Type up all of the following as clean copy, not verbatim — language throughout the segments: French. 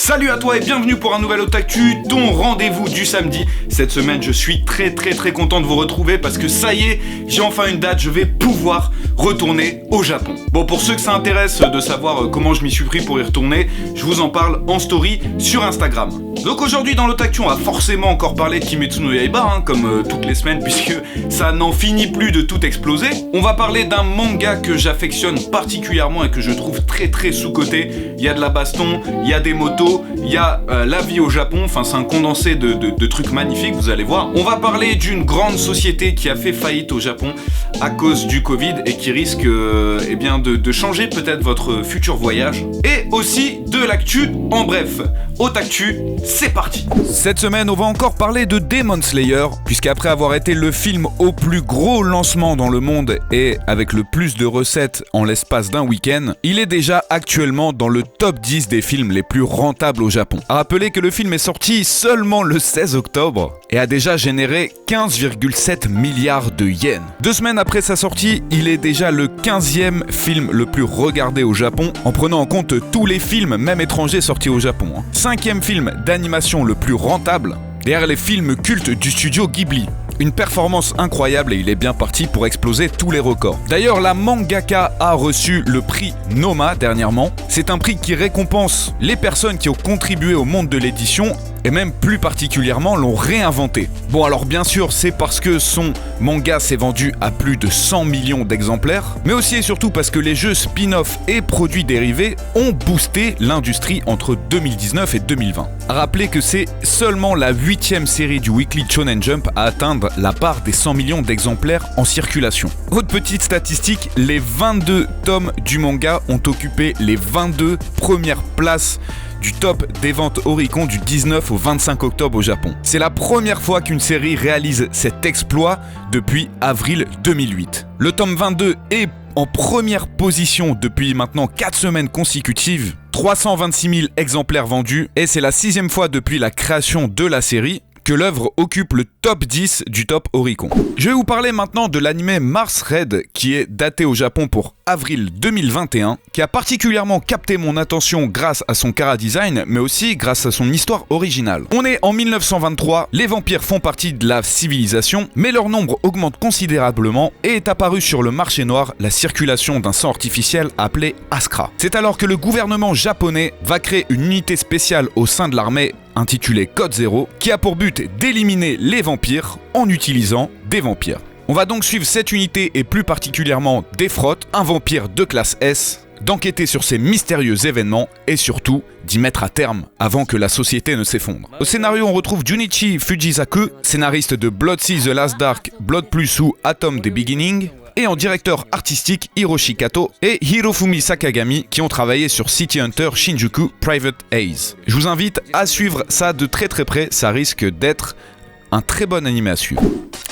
Salut à toi et bienvenue pour un nouvel Otaktu, ton rendez-vous du samedi. Cette semaine, je suis très content de vous retrouver parce que ça y est, j'ai enfin une date, je vais pouvoir retourner au Japon. Bon, pour ceux que ça intéresse de savoir comment je m'y suis pris pour y retourner, je vous en parle en story sur Instagram. Donc aujourd'hui dans l'Otaktu, on va forcément encore parler de Kimetsu no Yaiba, comme toutes les semaines, puisque ça n'en finit plus de tout exploser. On va parler d'un manga que j'affectionne particulièrement et que je trouve très sous-coté. Il y a de la baston, il y a des motos, il y a la vie au Japon, enfin c'est un condensé de trucs magnifiques, vous allez voir. On va parler d'une grande société qui a fait faillite au Japon à cause du Covid et qui risque de changer peut-être votre futur voyage. Et aussi de l'actu, en bref, Otaktu, c'est parti. Cette semaine, on va encore parler de Demon Slayer, puisqu'après avoir été le film au plus gros lancement dans le monde et avec le plus de recettes en l'espace d'un week-end, il est déjà actuellement dans le top 10 des films les plus rentables au Japon. À rappeler que le film est sorti seulement le 16 octobre et a déjà généré 15,7 milliards de yens. 2 semaines après sa sortie, il est déjà le 15e film le plus regardé au Japon, en prenant en compte tous les films, même étrangers, sortis au Japon. 5e film d'animation le plus rentable, derrière les films cultes du studio Ghibli. Une performance incroyable et il est bien parti pour exploser tous les records. D'ailleurs, la mangaka a reçu le prix Noma dernièrement. C'est un prix qui récompense les personnes qui ont contribué au monde de l'édition et même plus particulièrement l'ont réinventé. Bon, alors bien sûr, c'est parce que son manga s'est vendu à plus de 100 millions d'exemplaires, mais aussi et surtout parce que les jeux spin-off et produits dérivés ont boosté l'industrie entre 2019 et 2020. Rappelez que c'est seulement la 8e série du Weekly Shonen Jump à atteindre la barre des 100 millions d'exemplaires en circulation. Autre petite statistique, les 22 tomes du manga ont occupé les 22 premières places du top des ventes Oricon du 19 au 25 octobre au Japon. C'est la première fois qu'une série réalise cet exploit depuis avril 2008. Le tome 22 est en première position depuis maintenant 4 semaines consécutives, 326 000 exemplaires vendus, et c'est la 6e fois depuis la création de la série que l'œuvre occupe le top 10 du top Oricon. Je vais vous parler maintenant de l'anime Mars Red, qui est daté au Japon pour avril 2021, qui a particulièrement capté mon attention grâce à son chara-design, mais aussi grâce à son histoire originale. On est en 1923, les vampires font partie de la civilisation, mais leur nombre augmente considérablement et est apparu sur le marché noir la circulation d'un sang artificiel appelé Askra. C'est alors que le gouvernement japonais va créer une unité spéciale au sein de l'armée intitulée Code Zero, qui a pour but d'éliminer les vampires en utilisant des vampires. On va donc suivre cette unité et plus particulièrement Defrot, un vampire de classe S, d'enquêter sur ces mystérieux événements et surtout d'y mettre à terme avant que la société ne s'effondre. Au scénario, on retrouve Junichi Fujisaku, scénariste de Blood Sea The Last Dark, Blood Plus ou Atom The Beginning, et en directeur artistique Hiroshi Kato et Hirofumi Sakagami qui ont travaillé sur City Hunter Shinjuku Private Haze. Je vous invite à suivre ça de très près, ça risque d'être un très bon anime à suivre.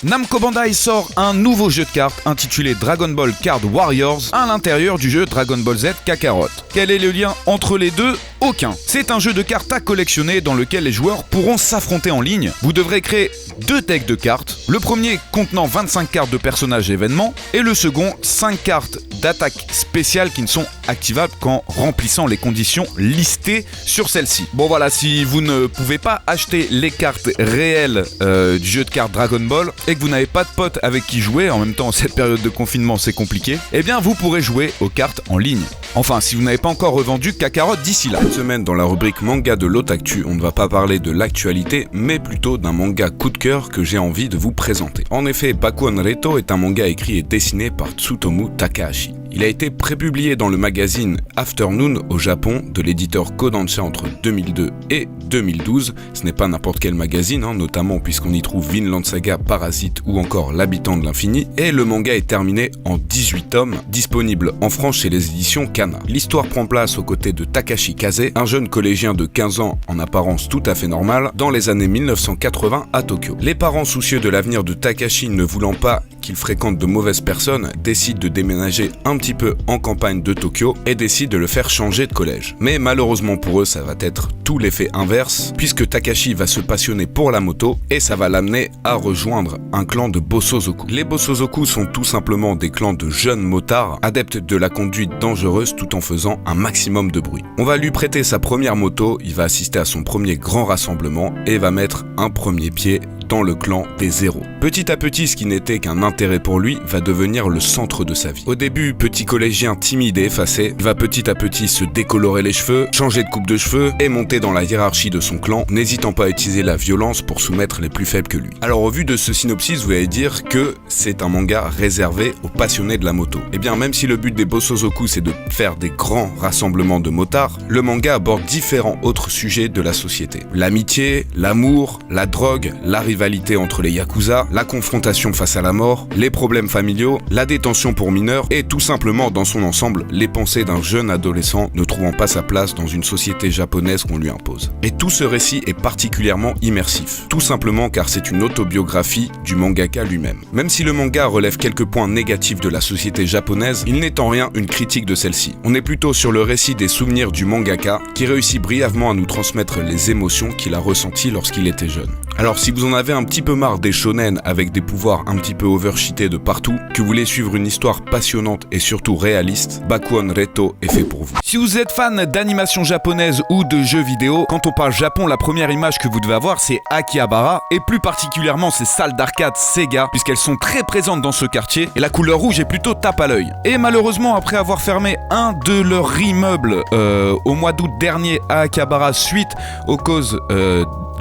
Namco Bandai sort un nouveau jeu de cartes intitulé Dragon Ball Card Warriors à l'intérieur du jeu Dragon Ball Z Kakarot. Quel est le lien entre les deux ? Aucun. C'est un jeu de cartes à collectionner dans lequel les joueurs pourront s'affronter en ligne. Vous devrez créer 2 decks de cartes, le premier contenant 25 cartes de personnages et événements, et le second 5 cartes d'attaque spéciales qui ne sont activables qu'en remplissant les conditions listées sur celle-ci. Bon voilà, si vous ne pouvez pas acheter les cartes réelles du jeu de cartes Dragon Ball et que vous n'avez pas de potes avec qui jouer, en même temps cette période de confinement c'est compliqué, eh bien vous pourrez jouer aux cartes en ligne. Enfin, si vous n'avez pas encore revendu Kakarot d'ici là. Cette semaine, dans la rubrique manga de l'Otaktu, on ne va pas parler de l'actualité, mais plutôt d'un manga coup de cœur que j'ai envie de vous présenter. En effet, Bakuon Reto est un manga écrit et dessiné par Tsutomu Takahashi. Il a été prépublié dans le magazine Afternoon au Japon de l'éditeur Kodansha entre 2002 et 2012. Ce n'est pas n'importe quel magazine, notamment puisqu'on y trouve Vinland Saga, Parasite ou encore L'Habitant de l'Infini. Et le manga est terminé en 18 tomes, disponible en France chez les éditions Kana. L'histoire prend place aux côtés de Takashi Kaze, un jeune collégien de 15 ans en apparence tout à fait normal, dans les années 1980 à Tokyo. Les parents soucieux de l'avenir de Takashi ne voulant pas qu'il fréquente de mauvaises personnes, décident de déménager un petit peu en campagne de Tokyo et décident de le faire changer de collège. Mais malheureusement pour eux, ça va être tout l'effet inverse, puisque Takashi va se passionner pour la moto et ça va l'amener à rejoindre un clan de Bosozoku. Les Bosozoku sont tout simplement des clans de jeunes motards, adeptes de la conduite dangereuse tout en faisant un maximum de bruit. On va lui prêter sa première moto, il va assister à son premier grand rassemblement et va mettre un premier pied dans le clan des zéros. Petit à petit, ce qui n'était qu'un intérêt pour lui va devenir le centre de sa vie. Au début, petit collégien timide et effacé, il va petit à petit se décolorer les cheveux, changer de coupe de cheveux et monter dans la hiérarchie de son clan, n'hésitant pas à utiliser la violence pour soumettre les plus faibles que lui. Alors au vu de ce synopsis, vous allez dire que c'est un manga réservé aux passionnés de la moto. Et bien même si le but des Bosozoku c'est de faire des grands rassemblements de motards, le manga aborde différents autres sujets de la société. L'amitié, l'amour, la drogue, la rivalité entre les yakuza, la confrontation face à la mort, les problèmes familiaux, la détention pour mineurs et tout simplement dans son ensemble les pensées d'un jeune adolescent ne trouvant pas sa place dans une société japonaise qu'on lui impose. Et tout ce récit est particulièrement immersif, tout simplement car c'est une autobiographie du mangaka lui-même. Même si le manga relève quelques points négatifs de la société japonaise, il n'est en rien une critique de celle-ci. On est plutôt sur le récit des souvenirs du mangaka qui réussit brièvement à nous transmettre les émotions qu'il a ressenties lorsqu'il était jeune. Alors si vous en avez un petit peu marre des shonen avec des pouvoirs un petit peu overcheatés de partout, que vous voulez suivre une histoire passionnante et surtout réaliste, Bakuon Reto est fait pour vous. Si vous êtes fan d'animation japonaise ou de jeux vidéo, quand on parle Japon, la première image que vous devez avoir c'est Akihabara et plus particulièrement ces salles d'arcade Sega puisqu'elles sont très présentes dans ce quartier et la couleur rouge est plutôt tape à l'œil. Et malheureusement après avoir fermé un de leurs immeubles au mois d'août dernier à Akihabara suite aux causes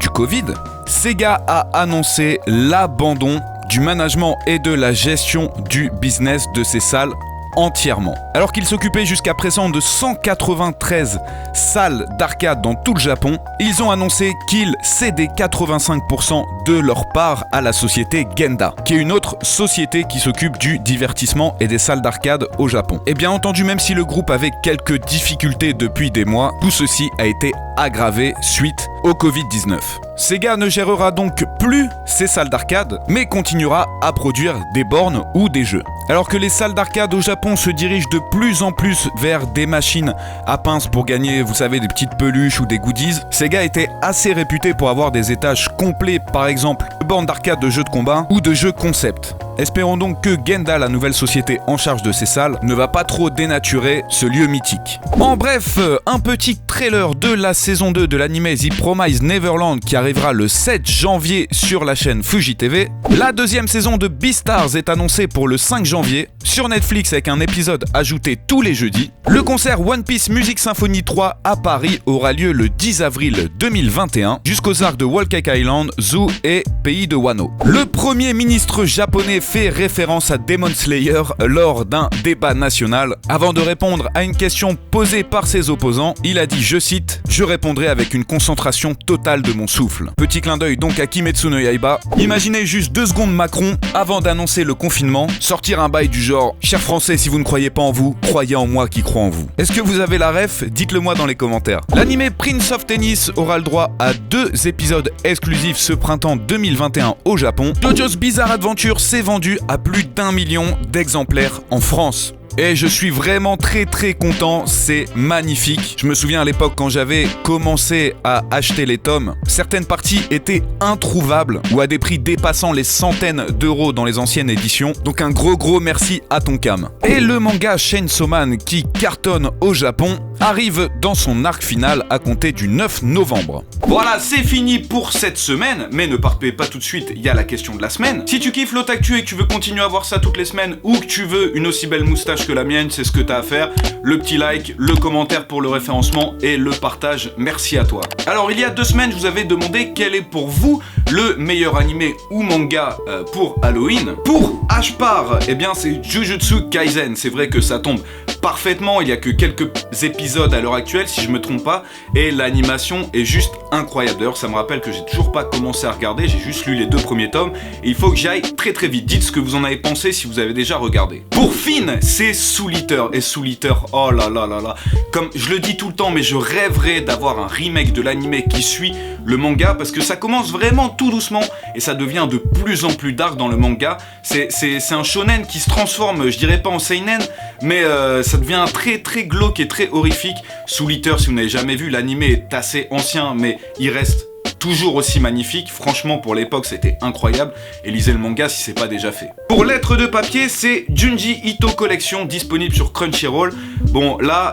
du Covid, Sega a annoncé l'abandon du management et de la gestion du business de ces salles entièrement. Alors qu'ils s'occupaient jusqu'à présent de 193 salles d'arcade dans tout le Japon, ils ont annoncé qu'ils cédaient 85% de leur part à la société Genda, qui est une autre société qui s'occupe du divertissement et des salles d'arcade au Japon. Et bien entendu, même si le groupe avait quelques difficultés depuis des mois, tout ceci a été aggravé suite au Covid-19. Sega ne gérera donc plus ces salles d'arcade, mais continuera à produire des bornes ou des jeux. Alors que les salles d'arcade au Japon se dirigent de plus en plus vers des machines à pince pour gagner, vous savez, des petites peluches ou des goodies, Sega était assez réputé pour avoir des étages complets, par exemple, de bornes d'arcade de jeux de combat ou de jeux concept. Espérons donc que Genda, la nouvelle société en charge de ces salles, ne va pas trop dénaturer ce lieu mythique. En bref, un petit trailer de la saison 2 de l'anime The Promised Neverland qui arrivera le 7 janvier sur la chaîne Fuji TV. La deuxième saison de Beastars est annoncée pour le 5 janvier sur Netflix avec un épisode ajouté tous les jeudis. Le concert One Piece Music Symphony 3 à Paris aura lieu le 10 avril 2021 jusqu'aux arcs de Whole Cake Island, Zoo et Pays de Wano. Le premier ministre japonais fait référence à Demon Slayer lors d'un débat national. Avant de répondre à une question posée par ses opposants, il a dit, je cite, « Je répondrai avec une concentration totale de mon souffle ». Petit clin d'œil donc à Kimetsu no Yaiba. Imaginez juste 2 secondes Macron, avant d'annoncer le confinement, sortir un bail du genre « Chers Français, si vous ne croyez pas en vous, croyez en moi qui crois en vous ». Est-ce que vous avez la ref? Dites-le moi dans les commentaires. L'anime Prince of Tennis aura le droit à 2 épisodes exclusifs ce printemps 2021 au Japon. JoJo's Bizarre Adventure s'est vendu à plus d'1 million d'exemplaires en France. Et je suis vraiment très content, c'est magnifique. Je me souviens à l'époque quand j'avais commencé à acheter les tomes, certaines parties étaient introuvables ou à des prix dépassant les centaines d'euros dans les anciennes éditions. Donc un gros merci à Tonkam. Et le manga Chainsaw Man qui cartonne au Japon arrive dans son arc final à compter du 9 novembre. Voilà, c'est fini pour cette semaine, mais ne partez pas tout de suite, il y a la question de la semaine. Si tu kiffes l'Otaktu et que tu veux continuer à voir ça toutes les semaines ou que tu veux une aussi belle moustache que la mienne, c'est ce que t'as à faire. Le petit like, le commentaire pour le référencement et le partage, merci à toi. Alors il y a 2 semaines, je vous avais demandé quel est pour vous le meilleur animé ou manga pour Halloween. Pour H-Par, eh bien c'est Jujutsu Kaisen, c'est vrai que ça tombe parfaitement, il y a que quelques épisodes à l'heure actuelle si je me trompe pas et l'animation est juste incroyable. D'ailleurs ça me rappelle que j'ai toujours pas commencé à regarder, j'ai juste lu les 2 premiers tomes et il faut que j'aille très vite. Dites ce que vous en avez pensé si vous avez déjà regardé. Pour Finn, c'est Soul Eater et Soul Eater, oh là là, comme je le dis tout le temps mais je rêverais d'avoir un remake de l'anime qui suit le manga parce que ça commence vraiment tout doucement et ça devient de plus en plus dark dans le manga. C'est un shonen qui se transforme, je dirais pas en seinen, mais ça devient très très glauque et très horrifique. Soul Eater, si vous n'avez jamais vu, l'anime est assez ancien, mais il reste toujours aussi magnifique. Franchement, pour l'époque, c'était incroyable. Et lisez le manga si c'est pas déjà fait. Pour Lettres de papier, c'est Junji Ito Collection, disponible sur Crunchyroll. Bon, là,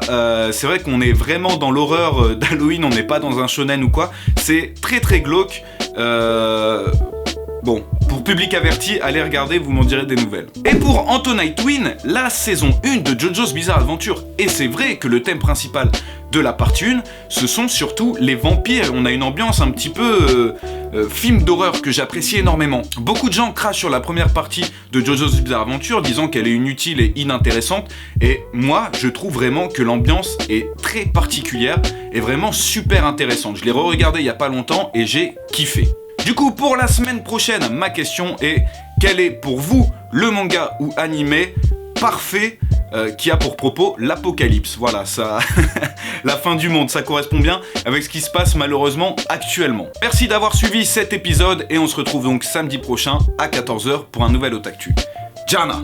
c'est vrai qu'on est vraiment dans l'horreur d'Halloween, on n'est pas dans un shonen ou quoi. C'est très très glauque. Bon, pour public averti, allez regarder, vous m'en direz des nouvelles. Et pour Antonite Twin, la saison 1 de JoJo's Bizarre Adventure. Et c'est vrai que le thème principal de la partie 1, ce sont surtout les vampires. On a une ambiance un petit peu film d'horreur que j'apprécie énormément. Beaucoup de gens crachent sur la première partie de JoJo's Bizarre Adventure, disant qu'elle est inutile et inintéressante. Et moi, je trouve vraiment que l'ambiance est très particulière et vraiment super intéressante. Je l'ai re-regardé il y a pas longtemps et j'ai kiffé. Du coup, pour la semaine prochaine, ma question est: quel est pour vous le manga ou animé parfait qui a pour propos l'apocalypse? Voilà, ça, la fin du monde, ça correspond bien avec ce qui se passe malheureusement actuellement. Merci d'avoir suivi cet épisode et on se retrouve donc samedi prochain à 14h pour un nouvel Otaktu. Jana!